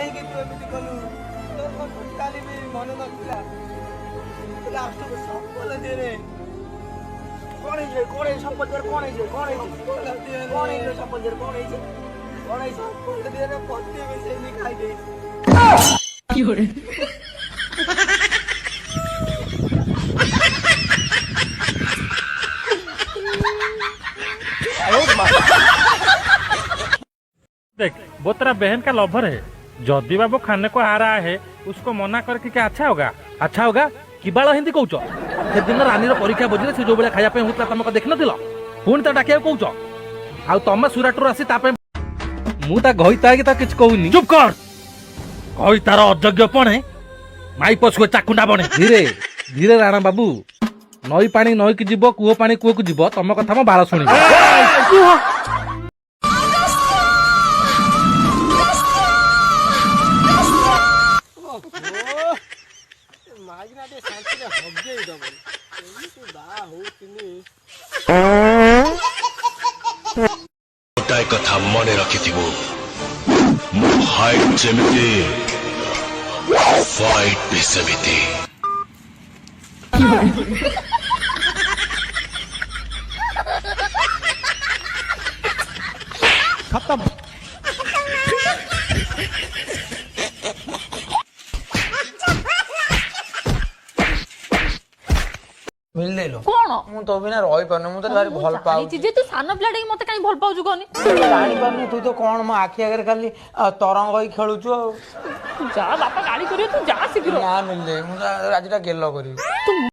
କାହିଁକି ତୁ ଏମିତି କଲୁ? ତୋର କଣ ଟୋଟାଲି ବି ମନେ ନଥିଲା? ଲାଷ୍ଟକୁ ସମ୍ପଲ ଦିଏ କଣ ହେଇଛି? କଣ ହେଇଛି ସମ୍ପଲରେ? କଣ ହେଇଛି? କଣ ହେଇଛି? କଣ ହେଇଛି ସମ୍ପଲରେ? କଣ ହେଇଛି? କଣ ହେଇଛି? ସମ୍ପଲ ଦିଏ ପତି ମିଶେଇକି ଖାଇଦେଇଛି। কি hore देख वो तेरा बहन का लवर है। जदि बाबू खाने को आ रहा है उसको मना करके क्या अच्छा होगा? अच्छा होगा कि बाଳ हिंदी कौच से दिन रानी परीक्षा बुझे से जो भाई खाया होता तुम देख न पुणी तो डाकिया कौच आ तुम सुराटू आसी मुझे गईता कि किसी कहूनी। चुप कर कही तार अयोग्य पणे माई पशु चाकुंडा बने। धीरे धीरे राणा बाबू नई पानी नई की जीव कूह पानी कूह को जीव तुम कथा मो बाल शुणी। गोटाए कथा मन रखि हाइट जमिति फाइट भी समिति। खत्म। मिल ले लो कौन मु तो बिना रही पाने मु तो भारी भल पाऊ जे तू सान पिलाटे मते काई भल पाउछु कहनी जानी पानी तू तो कौन मो आखि आगे खाली तरंग होई खेलुछु जा बापा गाड़ी करियो तू जा शीघ्र ना मिल ले मु आज गेलो करी तू